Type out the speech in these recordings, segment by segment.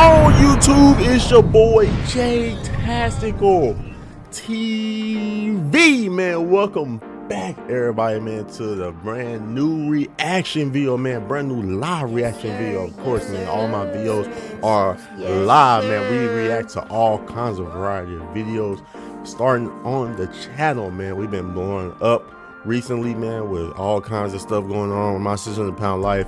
on YouTube? It's your boy J-Tastical TV, man. Welcome back, everybody, man, to the brand new reaction video, man. Brand new live reaction video, of course, man. All my videos are live, man. We react to all kinds of variety of videos starting on the channel, man. We've been blowing up recently, man, with all kinds of stuff going on with my 600-pound life.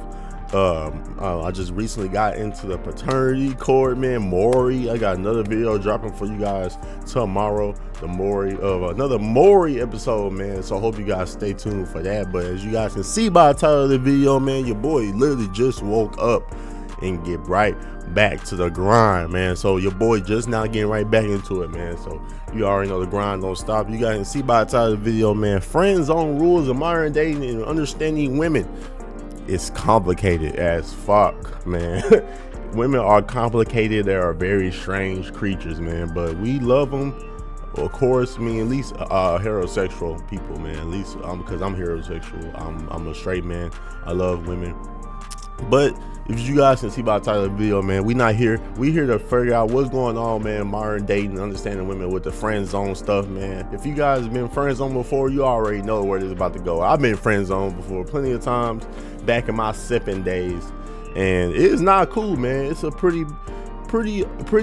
I just recently got into the paternity cord, man. Maury, I got another video dropping for you guys tomorrow, another Maury episode, man. So I hope you guys stay tuned for that. But as you guys can see by the title of the video, man, your boy literally just woke up and get right back to the grind, man. So your boy just now getting right back into it, man. So you already know the grind don't stop. You guys can see by the title of the video, man. Friend zone rules of modern dating and understanding women. It's complicated as fuck, man. Women are complicated. They are very strange creatures, man, but we love them. Of course, me, at least heterosexual people, man. At least because I'm heterosexual. I'm a straight man. I love women. But if you guys can see by the title of the video, man, we not here. We here to figure out what's going on, man. Modern dating, understanding women with the friend zone stuff, man. If you guys have been friend zone before, you already know where this is about to go. I've been friend zone before plenty of times back in my sipping days, and it is not cool, man. It's a pretty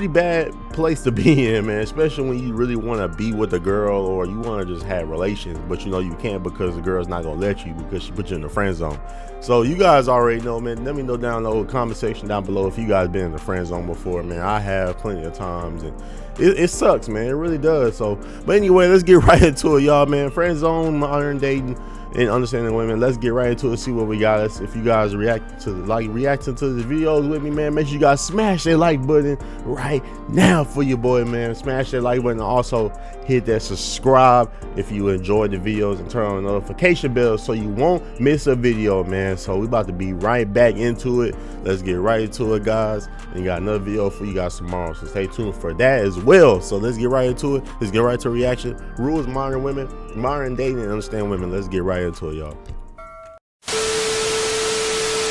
bad place to be in, man, especially when you really want to be with a girl or you want to just have relations, but you know you can't because the girl's not gonna let you because she put you in the friend zone. So you guys already know, man. Let me know down in the old comment section down below if you guys been in the friend zone before, man. I have plenty of times, and it sucks, man. It really does. So, but anyway, let's get right into it, y'all, man. Friend zone, modern dating, and understanding women. Let's get right into it, see what we got. If you guys reacting to the videos with me, man, make sure you guys smash that like button right now for your boy, man. Smash that like button. Also hit that subscribe if you enjoyed the videos, and turn on the notification bell so you won't miss a video, man. So we about to be right back into it. Let's get right into it, guys. And you got another video for you guys tomorrow, so stay tuned for that as well. So let's get right into it. Let's get right to reaction. Rules, modern women, modern dating, and understand women. Let's get right into it, y'all.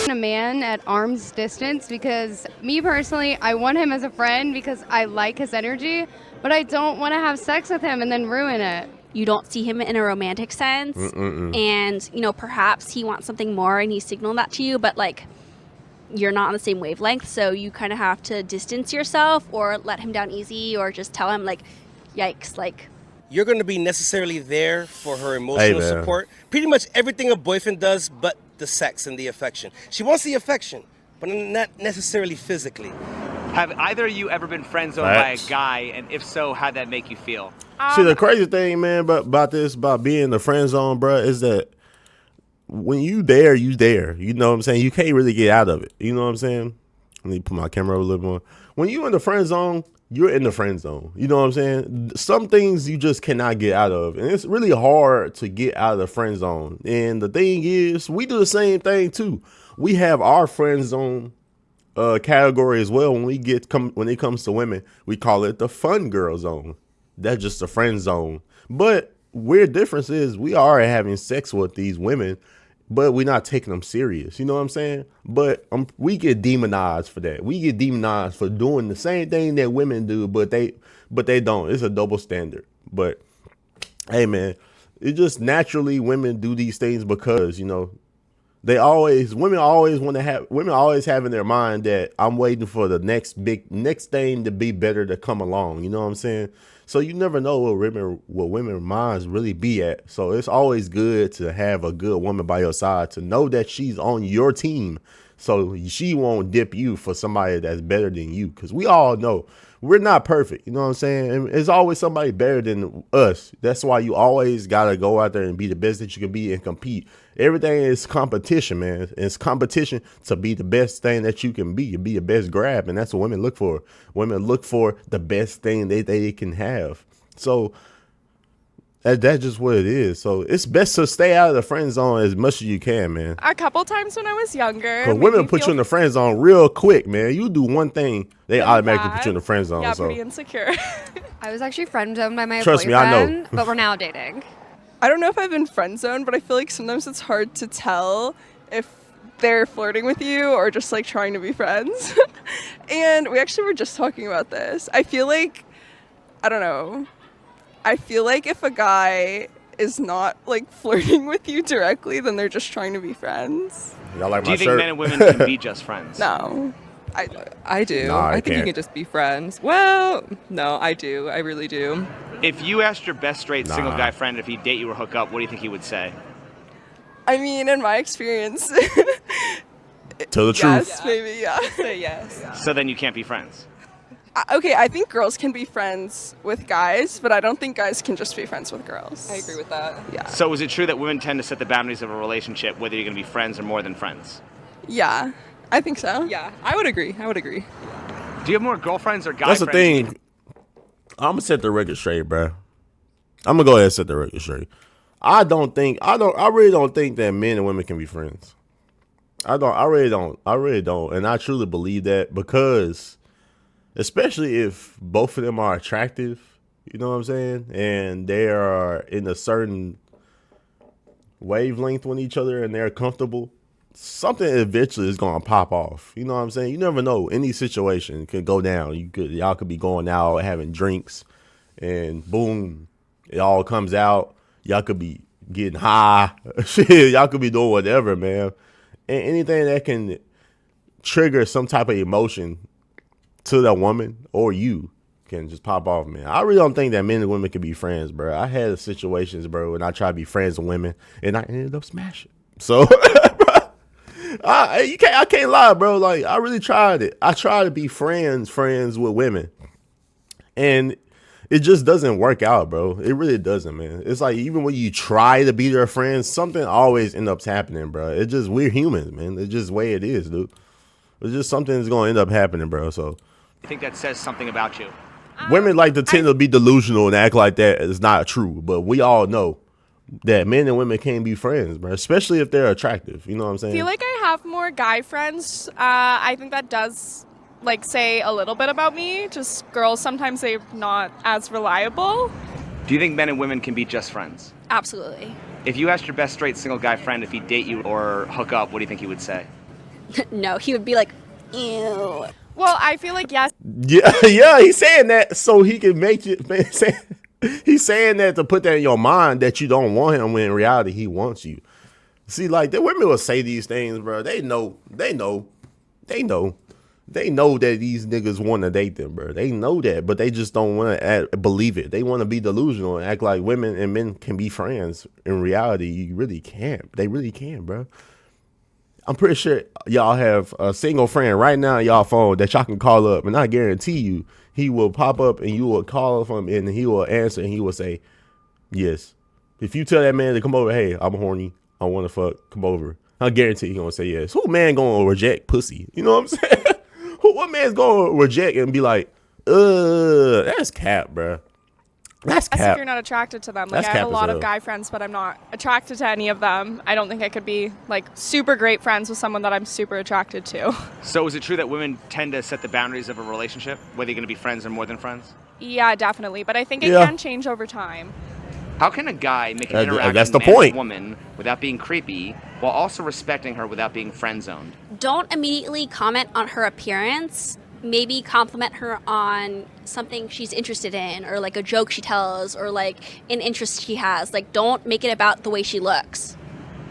A man at arm's distance, because me personally, I want him as a friend because I like his energy, but I don't want to have sex with him and then ruin it. You don't see him in a romantic sense, and you know, perhaps he wants something more and he's signaling that to you, but like you're not on the same wavelength, so you kind of have to distance yourself or let him down easy, or just tell him like, yikes, like you're going to be necessarily there for her emotional support. Pretty much everything a boyfriend does, but the sex and the affection. She wants the affection, but not necessarily physically. Have either of you ever been friend zoned by a guy, and if so, how'd that make you feel? See, the crazy thing, man, about being in the friend zone, bro, is that when you there, you there. You know what I'm saying? You can't really get out of it. You know what I'm saying? Let me put my camera up a little more. When you in the friend zone, you're in the friend zone. You know what I'm saying? Some things you just cannot get out of, and it's really hard to get out of the friend zone. And the thing is, we do the same thing too. We have our friend zone category as well. When it comes to women, we call it the fun girl zone. That's just the friend zone. But weird difference is we are having sex with these women, but we're not taking them serious. You know what I'm saying? But we get demonized for that. We get demonized for doing the same thing that women do, but they don't. It's a double standard. But hey, man, it just naturally women do these things because, you know, women always have in their mind that I'm waiting for the next thing to be better to come along. You know what I'm saying? So you never know what women's minds really be at. So it's always good to have a good woman by your side, to know that she's on your team, so she won't dip you for somebody that's better than you. Because we all know we're not perfect. You know what I'm saying? And there's always somebody better than us. That's why you always got to go out there and be the best that you can be and compete. Everything is competition, man. It's competition to be the best thing that you can be the best grab. And that's what women look for. Women look for the best thing they can have. So that's just what it is. So it's best to stay out of the friend zone as much as you can, man. A couple times when I was younger. Because women put you in the friend zone real quick, man. You do one thing, they automatically put you in the friend zone. Yeah, so pretty insecure. I was actually friend zoned by my Trust me, I know. but we're now dating. I don't know if I've been friend zoned, but I feel like sometimes it's hard to tell if they're flirting with you or just like trying to be friends. And we actually were just talking about this. I feel like, I don't know. I feel like if a guy is not like flirting with you directly, then they're just trying to be friends. Y'all like Do my you think shirt? men and women can be just friends? No. I do. Nah, I I think you can't. can just be friends. Well, no, I do. I really do. If you asked your best straight single Nah. guy friend if he'd date you or hook up, what do you think he would say? I mean, in my experience, Tell the truth. yes, maybe, yeah. Say yes. So then you can't be friends. Okay, I think girls can be friends with guys, but I don't think guys can just be friends with girls. I agree with that. Yeah. So is it true that women tend to set the boundaries of a relationship, whether you're going to be friends or more than friends? Yeah, I think so. Yeah, I would agree. I would agrry. Do you have more girlfriends or guy That's the friends? thing. I'm gonna set the record straight, bro. I'm gonna go ahead and set the record straight. I really don't think that men and women can be friends. I really don't. And I truly believe that because especially if both of them are attractive, you know what I'm saying? And they are in a certain wavelength with each other and they're comfortable, something eventually is gonna pop off. You know what I'm saying? You never know. Any situation could go down. Y'all could be going out having drinks and boom, it all comes out. Y'all could be getting high. Shit, y'all could be doing whatever, man. And anything that can trigger some type of emotion to that woman or you can just pop off, man. I really don't think that men and women can be friends, bro. I had situations, bro, and I tried to be friends with women, and I ended up smashing. So, I can't lie, bro. Like, I really tried it. I tried to be friends with women, and it just doesn't work out, bro. It really doesn't, man. It's like even when you try to be their friends, something always ends up happening, bro. It's just we're humans, man. It's just the way it is, dude. It's just something that's gonna end up happening, bro. So I think that says something about you. women like to tend to be delusional and act like that is not true, but we all know that men and women can't be friends, bro. Especially if they're attractive. You know what I'm saying? I feel like I have more guy friends. I think that does like say a little bit about me. Just girls sometimes they're not as reliable. Do you think men and women can be just friends? Absolutely. If you asked your best straight single guy friend if he'd date you or hook up, what do you think he would say? No, he would be like, ew. Well, I feel like yes. Yeah, he's saying that so he can make you. He's saying that to put that in your mind that you don't want him when in reality he wants you. See, like the women will say these things, bro. They know that these niggas want to date them, bro. They know that, but they just don't want to believe it. They want to be delusional and act like women and men can be friends. In reality, you really can't. They really can, bro. I'm pretty sure y'all have a single friend right now on y'all phone that y'all can call up, and I guarantee you he will pop up and you will call him and he will answer and he will say yes. If you tell that man to come over, hey, I'm horny, I want to fuck, come over, I guarantee he's gonna say yes. Who man gonna reject pussy? You know what I'm saying? What man's gonna reject and be like, that's cap, bro. That's If cap. you're not attracted to them. That's Like I have cap a as lot hell. of guy friends, but I'm not attracted to any of them. I don't think I could be like super great friends with someone that I'm super attracted to. So is it true that women tend to set the boundaries of a relationship, whether you're going to be friends or more than friends? Yeah, definitely. But I think it Yeah. can change over time. How can a guy make an That's interaction the with a point. woman without being creepy while also respecting her without being friend zoned? Don't immediately comment on her appearance. Maybe compliment her on something she's interested in, or like a joke she tells, or like an interest she has. Like, don't make it about the way she looks.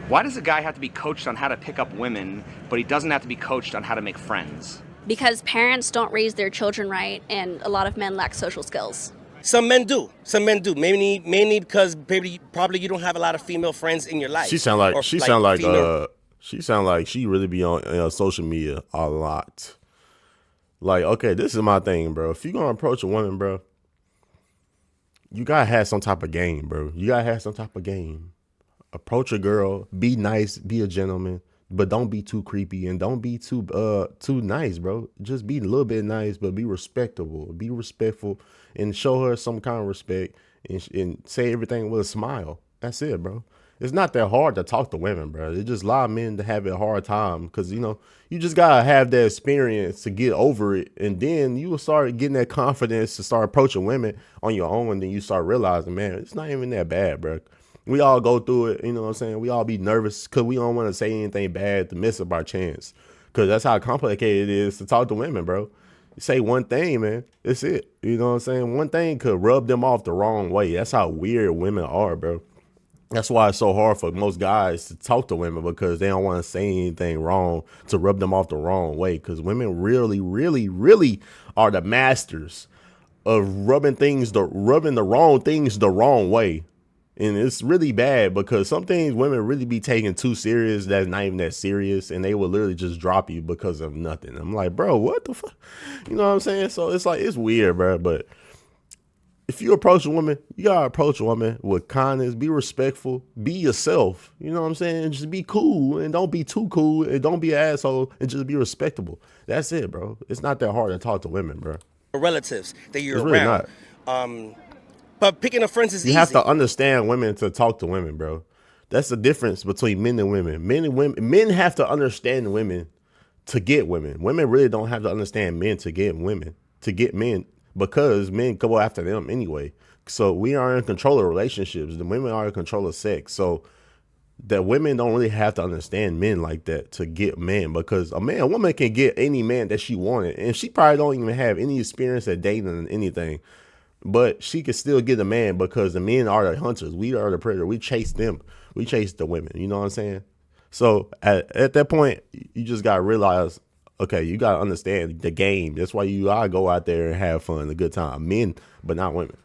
Why does a guy have to be coached on how to pick up women, but he doesn't have to be coached on how to make friends? Because parents don't raise their children right, and a lot of men lack social skills. Some men do. Mainly because probably you don't have a lot of female friends in your life. She sound like female- she really be on social media a lot. Like, okay, this is my thing, bro. If you gonna approach a woman, bro, you gotta have some type of game, bro. You gotta have some type of game. Approach a girl, be nice, be a gentleman, but don't be too creepy and don't be too nice, bro. Just be a little bit nice, but be respectable, be respectful, and show her some kind of respect and say everything with a smile. That's it, bro. It's not that hard to talk to women, bro. It's just a lot of men to have a hard time because, you know, you just got to have that experience to get over it. And then you will start getting that confidence to start approaching women on your own. And then you start realizing, man, it's not even that bad, bro. We all go through it. You know what I'm saying? We all be nervous because we don't want to say anything bad to miss up our chance, because that's how complicated it is to talk to women, bro. say one thing, man. It's it. You know what I'm saying? One thing could rub them off the wrong way. That's how weird women are, bro. That's why it's so hard for most guys to talk to women, because they don't want to say anything wrong to rub them off the wrong way. Because women really, really, really are the masters of rubbing the wrong things the wrong way. And it's really bad, because some things women really be taking too serious that's not even that serious, and they will literally just drop you because of nothing. I'm like, bro, what the fuck? You know what I'm saying? So it's like, it's weird, bro. But if you approach a woman, you gotta approach a woman with kindness, be respectful, be yourself. You know what I'm saying? Just be cool, and don't be too cool, and don't be an asshole, and just be respectable. That's it, bro. It's not that hard to talk to women, bro. Relatives that you're It's really around. But picking up friends is easy. You have to understand women to talk to women, bro. That's the difference between men and women. Men have to understand women to get women. Women really don't have to understand men to get women, to get men, because men go after them anyway. So we are in control of relationships. The women are in control of sex. So that women don't really have to understand men like that to get men, because a woman can get any man that she wanted, and she probably don't even have any experience at dating and anything. But she can still get a man, because the men are the hunters. We are the predator. We chase them. We chase the women. You know what I'm saying? So at that point, you just got to realize, okay, you got to understand the game. That's why you gotta go out there and have fun, a good time. Men, but not women.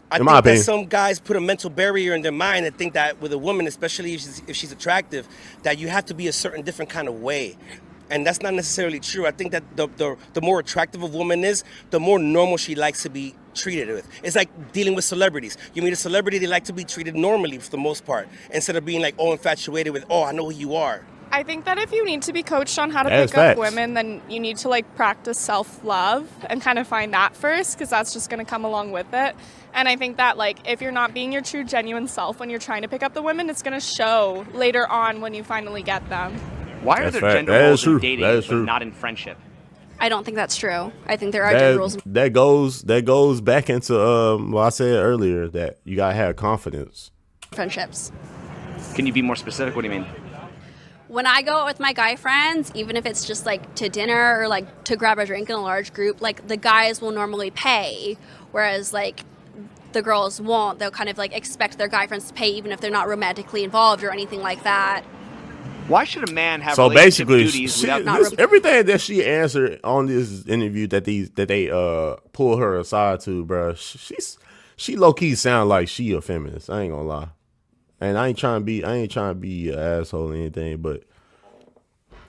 I think that some guys put a mental barrier in their mind and think that with a woman, especially if she's attractive, that you have to be a certain different kind of way. And that's not necessarily true. I think that the more attractive a woman is, the more normal she likes to be treated with. It's like dealing with celebrities. You meet a celebrity, they like to be treated normally for the most part, instead of being like, oh, infatuated with, oh, I know who you are. I think that if you need to be coached on how to That's pick up facts. women, then you need to like practice self-love and kind of find that first, because that's just going to come along with it. And I think that like if you're not being your true genuine self when you're trying to pick up the women, it's going to show later on when you finally get them. Why are That's there fact. gender That is roles true. in dating That is but true. not in friendship? I don't think that's true. I think there are gender rules. That goes back into what I said earlier, that you gotta have confidence. Friendships. Can you be more specific? What do you mean? When I go out with my guy friends, even if it's just like to dinner or like to grab a drink in a large group, like the guys will normally pay, whereas like the girls won't. They'll kind of like expect their guy friends to pay even if they're not romantically involved or anything like that. Why should a man have So relationship basically, duties without everything that she answered on this interview that they pull her aside to, bro, she low key sound like she a feminist. I ain't gonna lie, and I ain't trying to be an asshole or anything, but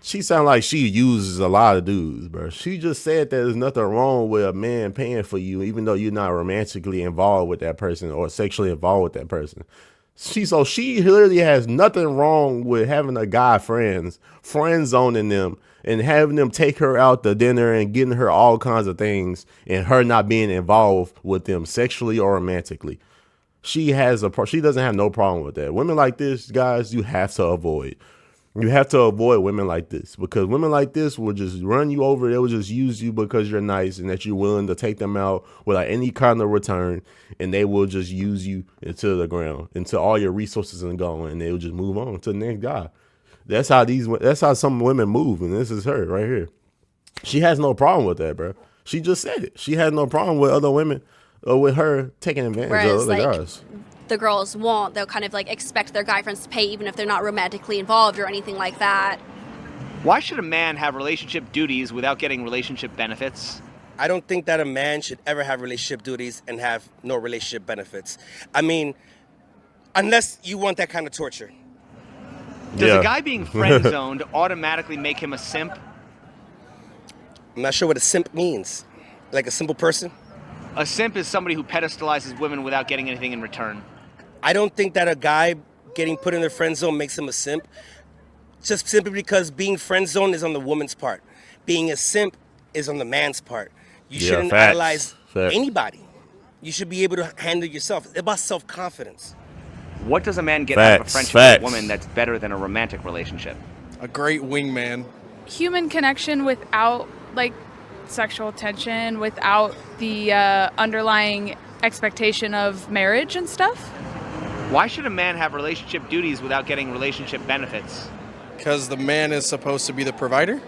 she sound like she uses a lot of dudes, bro. She just said that there's nothing wrong with a man paying for you, even though you're not romantically involved with that person or sexually involved with that person. She literally has nothing wrong with having a guy friend zoning them and having them take her out to dinner and getting her all kinds of things, and her not being involved with them sexually or romantically. She doesn't have no problem with that. Women like this, guys, you have to avoid. You have to avoid women like this, because women like this will just run you over. They will just use you because you're nice and that you're willing to take them out without any kind of return. And they will just use you into the ground, until all your resources are gone, and they will just move on to the next guy. That's how some women move. And this is her right here. She has no problem with that, bro. She just said it. She has no problem with other women or with her taking advantage of other guys. The girls won't. They'll kind of like expect their guy friends to pay even if they're not romantically involved or anything like that. Why should a man have relationship duties without getting relationship benefits? I don't think that a man should ever have relationship duties and have no relationship benefits. I mean, unless you want that kind of torture. Does a guy being friend zoned automatically make him a simp? I'm not sure what a simp means. Like a simple person? A simp is somebody who pedestalizes women without getting anything in return. I don't think that a guy getting put in the friend zone makes him a simp. Just simply because being friend zone is on the woman's part. Being a simp is on the man's part. You shouldn't idolize anybody. You should be able to handle yourself. It's about self-confidence. What does a man get out of a friendship with a woman that's better than a romantic relationship? A great wingman. Human connection without like sexual tension, without the underlying expectation of marriage and stuff. Why should a man have relationship duties without getting relationship benefits? Because the man is supposed to be the provider.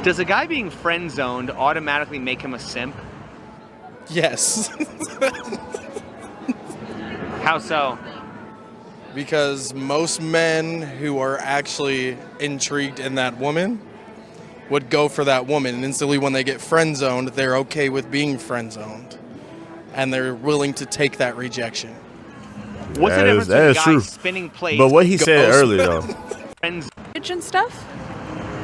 Does a guy being friend zoned automatically make him a simp? Yes. How so? Because most men who are actually intrigued in that woman would go for that woman, and instantly when they get friend zoned, they're okay with being friend zoned, and they're willing to take that rejection. What's the difference between a guy spinning plates? But what he said earlier, though. Friends And stuff.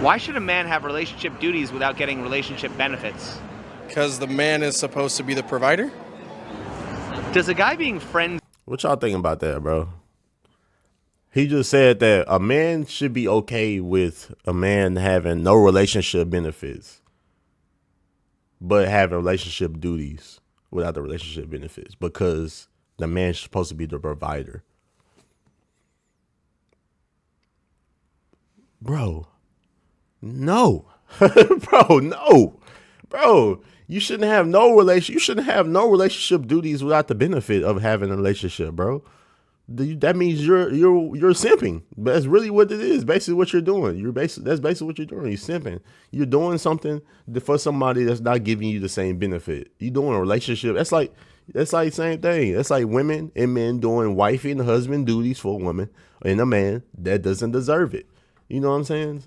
Why should a man have relationship duties without getting relationship benefits? Because the man is supposed to be the provider. Does a guy being friend... What y'all thinking about that, bro? He just said that a man should be okay with a man having no relationship benefits, but having relationship duties without the relationship benefits, because the man's supposed to be the provider. Bro, no. Bro, no. Bro, you shouldn't have no relationship duties without the benefit of having a relationship, bro. That means you're simping. That's really what it is. Basically, what you're doing. That's basically what you're doing. You're simping. You're doing something for somebody that's not giving you the same benefit. You're doing a relationship. That's like same thing. That's like women and men doing wifey and husband duties for a woman and a man that doesn't deserve it. You know what I'm saying?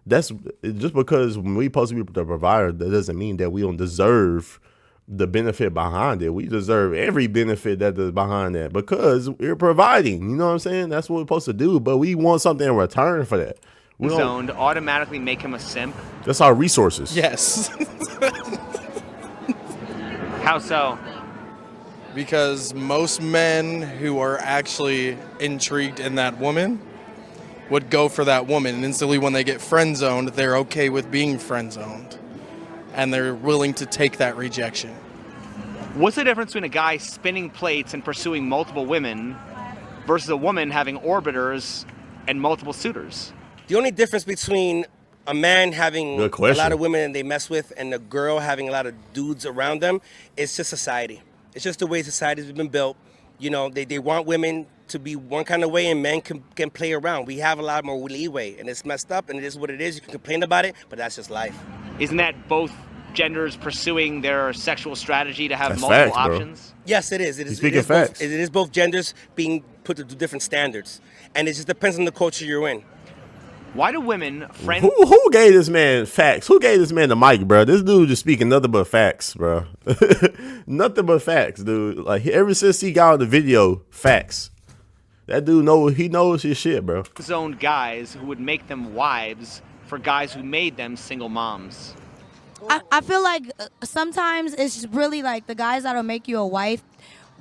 That's just because we supposed to be the provider. That doesn't mean that we don't deserve the benefit behind it. We deserve every benefit that is behind that because we're providing. You know what I'm saying? That's what we're supposed to do. But we want something in return for that. We zoned automatically make him a simp? That's our resources. Yes. How so? Because most men who are actually intrigued in that woman would go for that woman, and instantly when they get friend zoned, they're okay with being friend zoned, and they're willing to take that rejection. What's the difference between a guy spinning plates and pursuing multiple women versus a woman having orbiters and multiple suitors? The only difference between a man having a lot of women and they mess with and a girl having a lot of dudes around them is just society. It's just the way society's been built. You know, they want women to be one kind of way and men can play around. We have a lot more leeway, and it's messed up, and it is what it is. You can complain about it, but that's just life. Isn't that both genders pursuing their sexual strategy to have multiple options? Yes, it is. It is both genders being put to different standards, and it just depends on the culture you're in. Why do women friend? Who gave this man facts? Who gave this man the mic, bro? This dude just speaking nothing but facts, bro. Nothing but facts, dude. Like ever since he got on the video, facts. That dude knows his shit, bro. Zoned guys who would make them wives for guys who made them single moms. I feel like sometimes it's really like the guys that'll make you a wife.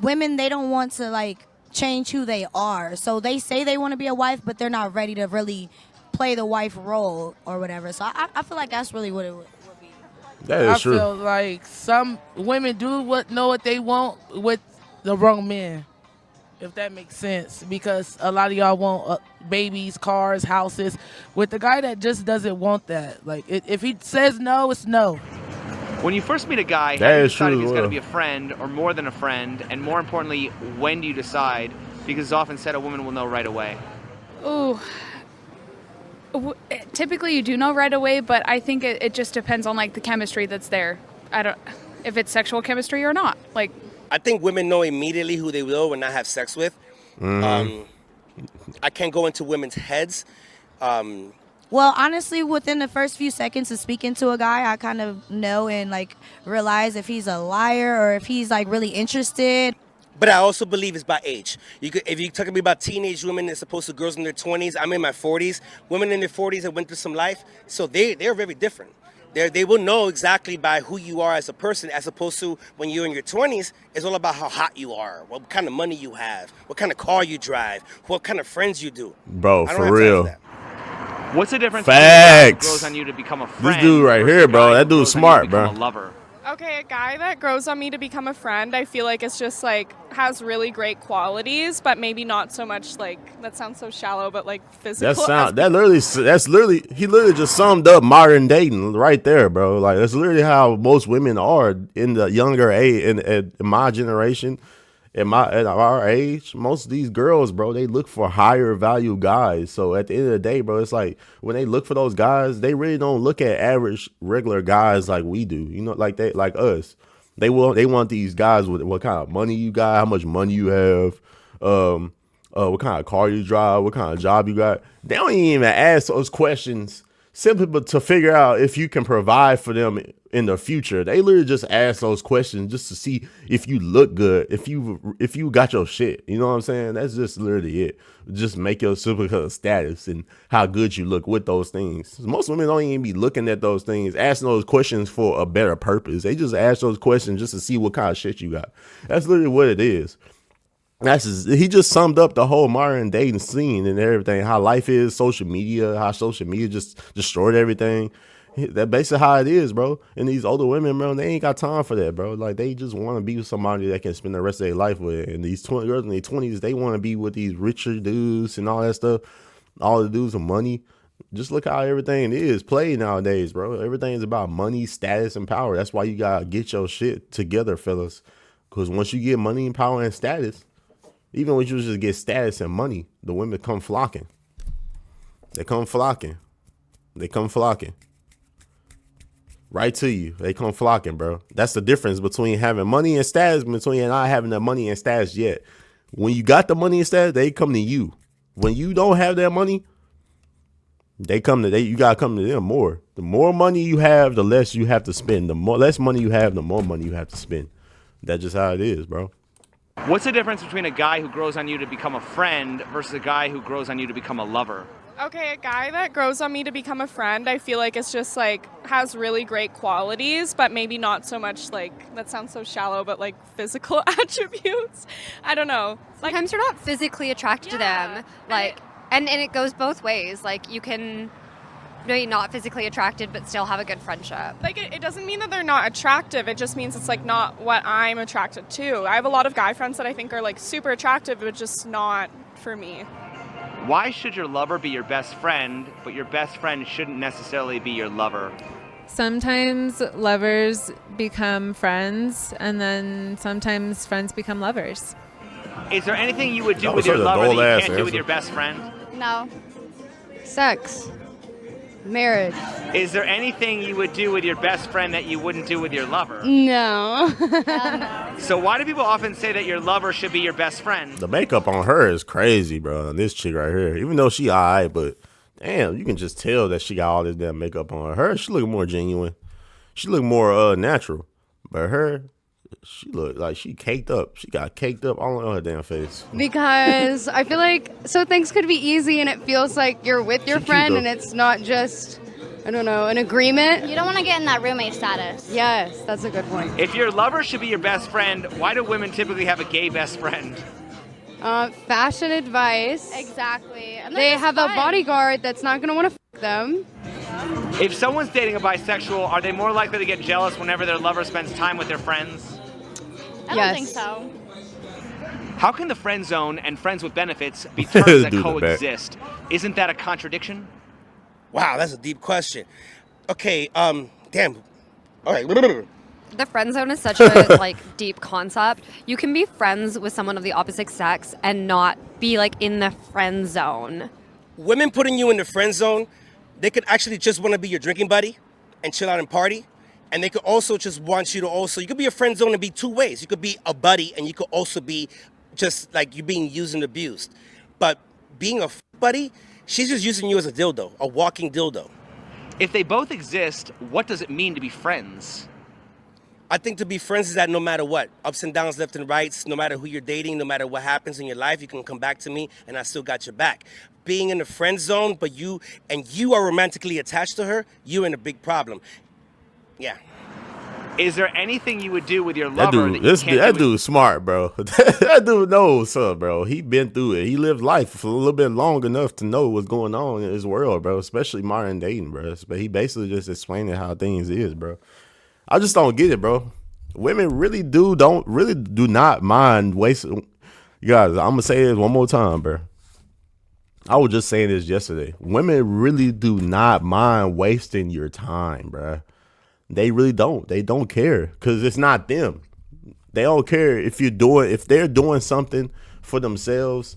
Women, they don't want to like change who they are. So they say they want to be a wife, but they're not ready to really play the wife role or whatever. So I feel like that's really what it would be. That is true. I feel like some women know what they want with the wrong men, if that makes sense. Because a lot of y'all want babies, cars, houses. With the guy that just doesn't want that. Like if he says no, it's no. When you first meet a guy, how do you decide if he's going to be a friend or more than a friend? And more importantly, when do you decide? Because it's often said a woman will know right away. Ooh. Typically you do know right away, but I think it just depends on like the chemistry that's there. I don't if it's sexual chemistry or not. Like I think women know immediately who they will and not have sex with. I can't go into women's heads. Well, honestly, within the first few seconds of speaking to a guy, I kind of know and like realize if he's a liar or if he's like really interested. But I also believe it's by age. If you're talking about teenage women as opposed to girls in their 20s, I'm in my 40s. Women in their 40s that went through some life, so they're very different. They will know exactly by who you are as a person, as opposed to when you're in your 20s, it's all about how hot you are, what kind of money you have, what kind of car you drive, what kind of friends you do. Bro, for real. What's the difference Facts. between a guy who grows on you to become a friend? This dude right here, bro. That dude's smart, bro. A lover? Okay, a guy that grows on me to become a friend, I feel like it's just like has really great qualities, but maybe not so much like that sounds so shallow, but like physical. That's literally he literally just summed up modern dating right there, bro. Like that's literally how most women are in the younger age in my generation. at our age, most of these girls, bro, they look for higher value guys. So at the end of the day, bro, it's like when they look for those guys, they really don't look at average regular guys like we do. You know, like us. They want these guys with what kind of money you got, how much money you have, what kind of car you drive, what kind of job you got. They don't even ask those questions simply but to figure out if you can provide for them in the future. They literally just ask those questions just to see if you look good, if you got your shit. You know what I'm saying? That's just literally it. Just make your super status and how good you look with those things. Most women don't even be looking at those things, asking those questions for a better purpose. They just ask those questions just to see what kind of shit you got. That's literally what it is. He just summed up the whole modern dating scene and everything, how life is, social media, how social media just destroyed everything. That's basically how it is, bro. And these older women, bro, they ain't got time for that, bro. Like, they just want to be with somebody that can spend the rest of their life with. And these girls in their 20s, they want to be with these richer dudes and all that stuff. All the dudes with money. Just look how everything is played nowadays, bro. Everything is about money, status, and power. That's why you got to get your shit together, fellas. Because once you get money and power and status, even when you just get status and money, the women come flocking. They come flocking. They come flocking. Right to you. They come flocking, bro. That's the difference between having money and status, between not having the money and status yet. When you got the money and status, they come to you. When you don't have that money, you gotta come to them more. The more money you have, the less you have to spend. The less money you have, the more money you have to spend. That's just how it is, bro. What's the difference between a guy who grows on you to become a friend versus a guy who grows on you to become a lover? Okay, a guy that grows on me to become a friend, I feel like it's just like has really great qualities, but maybe not so much like, that sounds so shallow, but like physical attributes. I don't know. Sometimes you're not physically attracted to them. Like, and it goes both ways. Like, you can be not physically attracted but still have a good friendship. Like, it doesn't mean that they're not attractive. It just means it's like not what I'm attracted to. I have a lot of guy friends that I think are like super attractive, but just not for me. Why should your lover be your best friend, but your best friend shouldn't necessarily be your lover? Sometimes lovers become friends, and then sometimes friends become lovers. Is there anything you would do with your lover that you can't do with your best friend? No. Sex. Marriage. Is there anything you would do with your best friend that you wouldn't do with your lover? No. So why do people often say that your lover should be your best friend? The makeup on her is crazy, bro. On this chick right here, even though she alright, but damn, you can just tell that she got all this damn makeup on her. She look more genuine. She look more natural. But her, she look like she caked up. She got caked up all on her damn face. Because I feel like, so things could be easy and it feels like you're with your friend and it's not just, I don't know, an agreement. You don't want to get in that roommate status. Yes, that's a good point. If your lover should be your best friend, why do women typically have a gay best friend? Fashion advice. Exactly. And They have a bodyguard that's not going to want to f them. If someone's dating a bisexual, are they more likely to get jealous whenever their lover spends time with their friends? I don't think so. How can the friend zone and friends with benefits be terms that Do the coexist? Isn't that a contradiction? Wow, that's a deep question. Okay, damn. All right. The friend zone is such a like deep concept. You can be friends with someone of the opposite sex and not be like in the friend zone. Women putting you in the friend zone, they could actually just want to be your drinking buddy and chill out and party. And they could also just want you to also, you could be a friend zone and be two ways. You could be a buddy and you could also be just like you being used and abused. But being a buddy, she's just using you as a dildo, a walking dildo. If they both exist, what does it mean to be friends? I think to be friends is that no matter what, ups and downs, left and rights, no matter who you're dating, no matter what happens in your life, you can come back to me and I still got your back. Being in the friend zone, but you are romantically attached to her, you're in a big problem. Yeah. Is there anything you would do with your lover That dude's smart, bro. That dude knows something, bro. He been through it. He lived life for a little bit long enough to know what's going on in his world, bro. Especially modern dating, bro. But he basically just explaining how things is, bro. I just don't get it, bro. Women really do not mind wasting. You guys, I'm gonna say this one more time, bro. I was just saying this yesterday. Women really do not mind wasting your time, bro. They really don't. They don't care because it's not them. They don't care if they're doing something for themselves.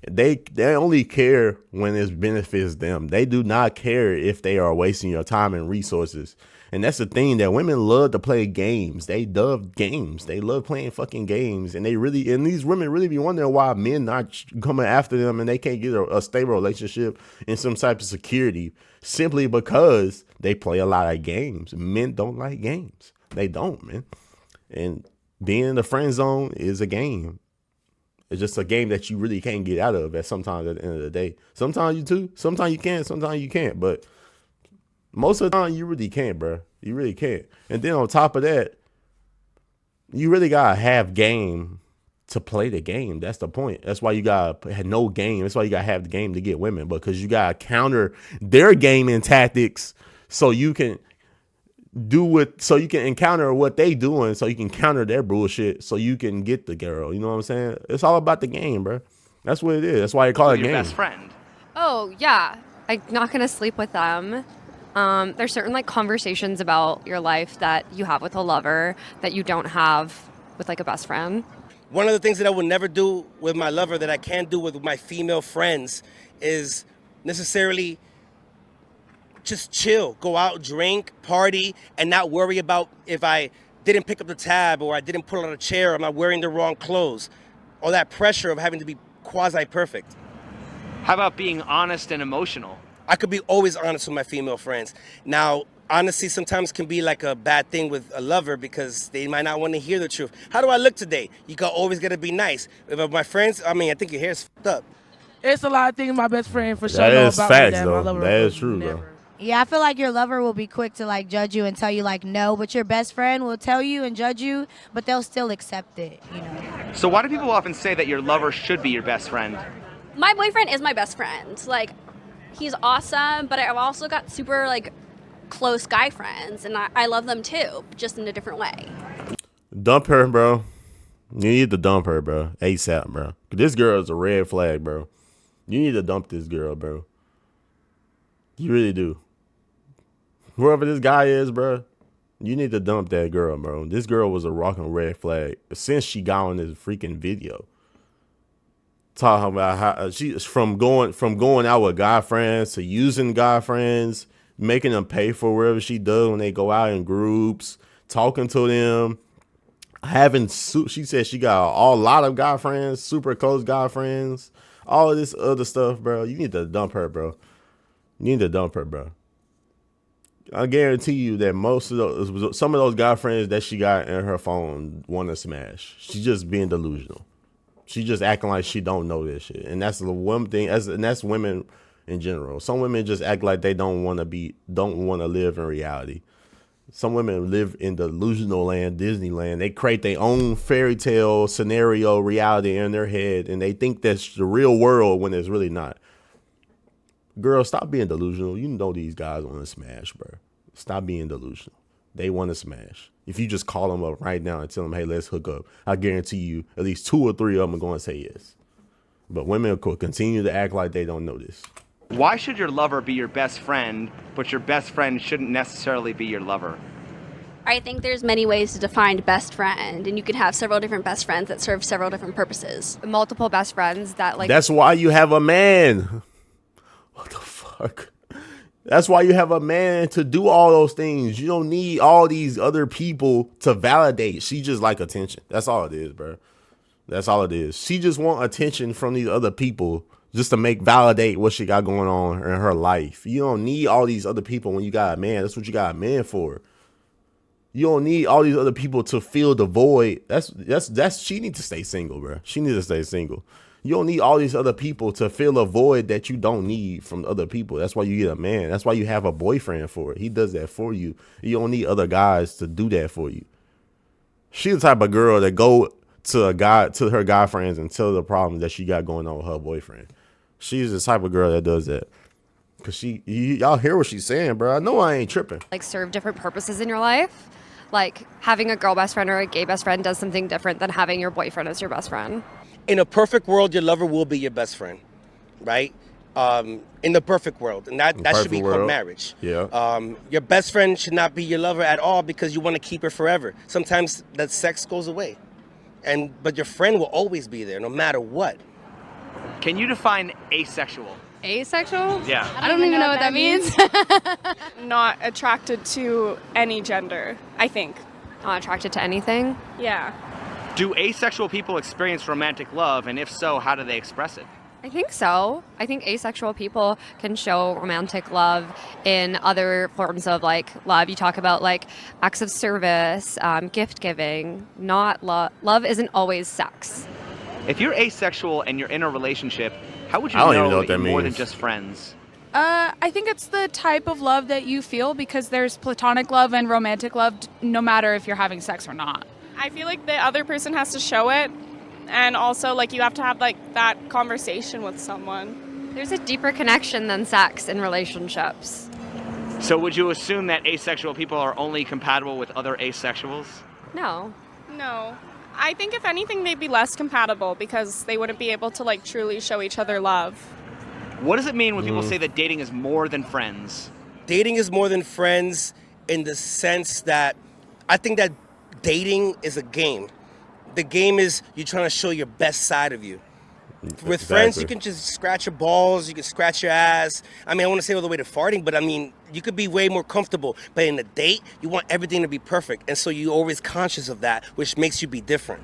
They only care when it benefits them. They do not care if they are wasting your time and resources. And that's the thing, that women love to play games. They love games. They love playing fucking games. And these women really be wondering why men not coming after them and they can't get a stable relationship and some type of security, simply because they play a lot of games. Men don't like games. They don't, man. And being in the friend zone is a game. It's just a game that you really can't get out of sometimes at the end of the day. Sometimes you do. Sometimes you can. Sometimes you can't. But most of the time, you really can't, bro. You really can't. And then on top of that, you really got to have game to play the game. That's the point. That's why you got to have no game. That's why you got to have the game to get women, because you got to counter their gaming tactics so you can encounter what they doing, so you can counter their bullshit, so you can get the girl. You know what I'm saying? It's all about the game, bro. That's what it is. That's why you call it game. Your best friend. Oh yeah, I'm not gonna sleep with them. There's certain like conversations about your life that you have with a lover that you don't have with like a best friend. One of the things that I would never do with my lover that I can do with my female friends is necessarily just chill, go out, drink, party, and not worry about if I didn't pick up the tab or I didn't pull out a chair, or I'm not wearing the wrong clothes, or that pressure of having to be quasi-perfect. How about being honest and emotional? I could be always honest with my female friends. Now, honesty sometimes can be like a bad thing with a lover because they might not want to hear the truth. How do I look today? You always got to be nice. If my friends, I think your hair's fucked up. It's a lot of things my best friend for sure That know is about facts, me that though. my lover That is would true, never. though. Yeah, I feel like your lover will be quick to like judge you and tell you like no, but your best friend will tell you and judge you, but they'll still accept it, you know. So why do people often say that your lover should be your best friend? My boyfriend is my best friend. Like, he's awesome, but I've also got super like close guy friends, and I love them too, just in a different way. Dump her, bro. You need to dump her, bro. ASAP, bro. This girl is a red flag, bro. You need to dump this girl, bro. You really do. Whoever this guy is, bro, you need to dump that girl, bro. This girl was a rocking red flag since she got on this freaking video. Talking about how she's from going out with guy friends to using guy friends, making them pay for wherever she does when they go out in groups, talking to them, she said she got a lot of guy friends, super close guy friends, all of this other stuff, bro. You need to dump her, bro. You need to dump her, bro. I guarantee you that some of those guy friends that she got in her phone want to smash. She's just being delusional. She just acting like she don't know this shit. And that's the one thing, and that's women in general. Some women just act like they don't want to live in reality. Some women live in delusional land, Disneyland. They create their own fairy tale scenario reality in their head, and they think that's the real world when it's really not. Girl, stop being delusional. You know these guys want to smash, bro. Stop being delusional. They want to smash. If you just call them up right now and tell them, hey, let's hook up, I guarantee you at least 2 or 3 of them are going to say yes. But women will continue to act like they don't know this. Why should your lover be your best friend, but your best friend shouldn't necessarily be your lover? I think there's many ways to define best friend, and you could have several different best friends that serve several different purposes. Multiple best friends that like... That's why you have a man. What the fuck? That's why you have a man to do all those things. You don't need all these other people to validate. She just like attention. That's all it is, bro. That's all it is. She just want attention from these other people just to validate what she got going on in her life. You don't need all these other people when you got a man. That's what you got a man for. You don't need all these other people to fill the void. She needs to stay single, bro. She needs to stay single. You don't need all these other people to fill a void that you don't need from other people. That's why you get a man. That's why you have a boyfriend for it. He does that for you. You don't need other guys to do that for you. She's the type of girl that go to her guy friends and tell the problem that she got going on with her boyfriend. She's the type of girl that does that. Cause y'all hear what she's saying, bro. I know I ain't tripping. Like serve different purposes in your life. Like having a girl best friend or a gay best friend does something different than having your boyfriend as your best friend. In a perfect world, your lover will be your best friend, right? In the perfect world, and that should be called marriage. Yeah. Your best friend should not be your lover at all because you want to keep her forever. Sometimes that sex goes away. but your friend will always be there no matter what. Can you define asexual? Asexual? Yeah. I don't even know what that means. Not attracted to any gender, I think. Not attracted to anything? Yeah. Do asexual people experience romantic love, and if so, how do they express it? I think so. I think asexual people can show romantic love in other forms of like love. You talk about like acts of service, gift giving, not love. Love isn't always sex. If you're asexual and you're in a relationship, how would you I don't even know know what that that you're more than means. just friends? I think it's the type of love that you feel, because there's platonic love and romantic love, no matter if you're having sex or not. I feel like the other person has to show it, and also like you have to have like that conversation with someone. There's a deeper connection than sex in relationships. So would you assume that asexual people are only compatible with other asexuals? No. No. I think if anything they'd be less compatible because they wouldn't be able to like truly show each other love. What does it mean when people say that dating is more than friends? Dating is more than friends in the sense that I think that dating is a game. The game is you're trying to show your best side of you. With friends, you can just scratch your balls, you can scratch your ass. I mean, I want to say all the way to farting, but I mean, you could be way more comfortable. But in a date, you want everything to be perfect. And so you're always conscious of that, which makes you be different.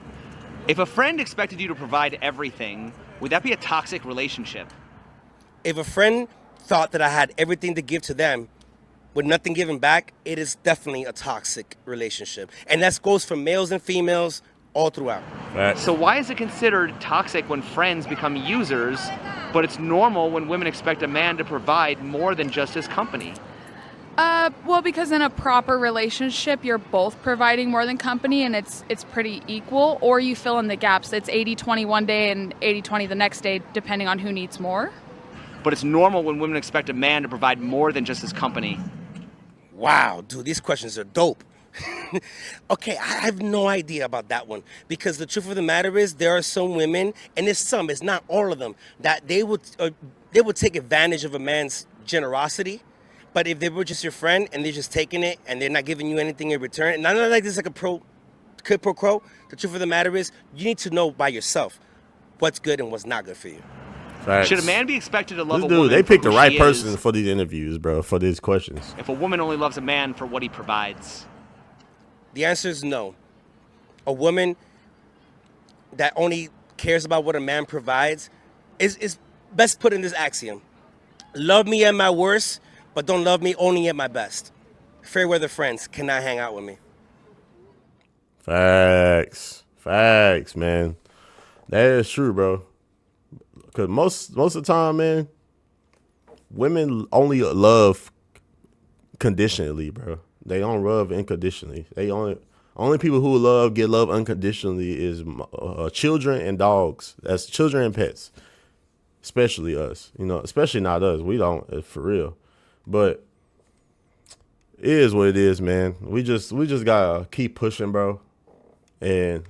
If a friend expected you to provide everything, would that be a toxic relationship? If a friend thought that I had everything to give to them with nothing given back, it is definitely a toxic relationship. And that goes for males and females all throughout. So why is it considered toxic when friends become users, but it's normal when women expect a man to provide more than just his company? Well, because in a proper relationship, you're both providing more than company, and it's pretty equal, or you fill in the gaps. It's 80-20 one day and 80-20 the next day, depending on who needs more. But it's normal when women expect a man to provide more than just his company. Wow, dude, these questions are dope. Okay, I have no idea about that one, because the truth of the matter is there are some women, and it's not all of them, that they would take advantage of a man's generosity. But if they were just your friend and they're just taking it and they're not giving you anything in return, and I know like this is like a quid pro quo, the truth of the matter is you need to know by yourself what's good and what's not good for you. Facts. Should a man be expected to love This a dude, woman they for picked the who right she person is for these interviews, bro, for these questions. if a woman only loves a man for what he provides? The answer is no. A woman that only cares about what a man provides is best put in this axiom. Love me at my worst, but don't love me only at my best. Fair weather friends cannot hang out with me. Facts, man. That is true, bro. Because most of the time, man, women only love conditionally, bro. They don't love unconditionally. They only people who get love unconditionally is children and dogs. That's children and pets, especially us. You know, especially not us. We don't, for real. But it is what it is, man. We just gotta keep pushing, bro, and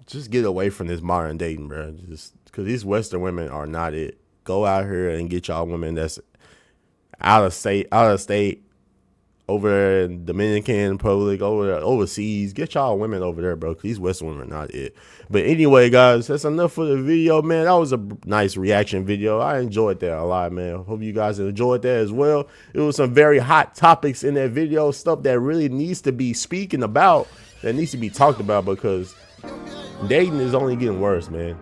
just get away from this modern dating, bro. Just because these Western women are not it. Go out here and get y'all women that's out of state, over in Dominican Republic, overseas. Get y'all women over there, bro. 'Cause these Western women are not it. But anyway, guys, that's enough for the video, man. That was a nice reaction video. I enjoyed that a lot, man. Hope you guys enjoyed that as well. It was some very hot topics in that video, stuff that really needs to be speaking about, that needs to be talked about, because dating is only getting worse, man.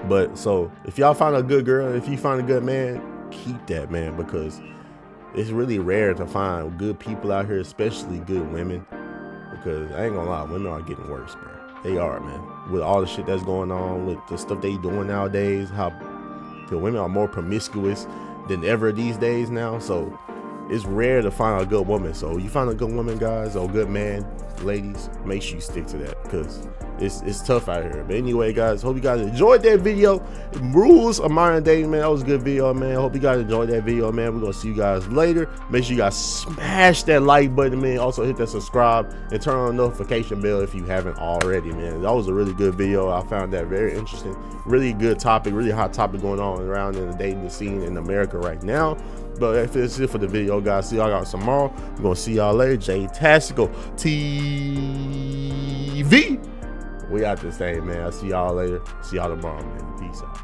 But so if y'all find a good girl, if you find a good man, keep that, man, because it's really rare to find good people out here, especially good women, because I ain't gonna lie, women are getting worse, bro. They are, man. With all the shit that's going on, with the stuff they doing nowadays, how the women are more promiscuous than ever these days now. So it's rare to find a good woman. So you find a good woman, guys, or a good man, ladies, make sure you stick to that, because it's tough out here. But anyway, guys, hope you guys enjoyed that video. Rules of modern dating, man. That was a good video, man. Hope you guys enjoyed that video, man. We're gonna see you guys later. Make sure you guys smash that like button, man. Also hit that subscribe and turn on the notification bell if you haven't already, man. That was a really good video. I found that very interesting. Really good topic, really hot topic going on around in the dating scene in America right now. But if it's it for the video, guys, see y'all guys tomorrow. We're gonna see y'all later. Jay Tastical TV. We out this thing, man. I'll see y'all later. See y'all tomorrow, man. Peace out.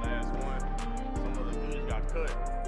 Last one. Some of the dudes got cut.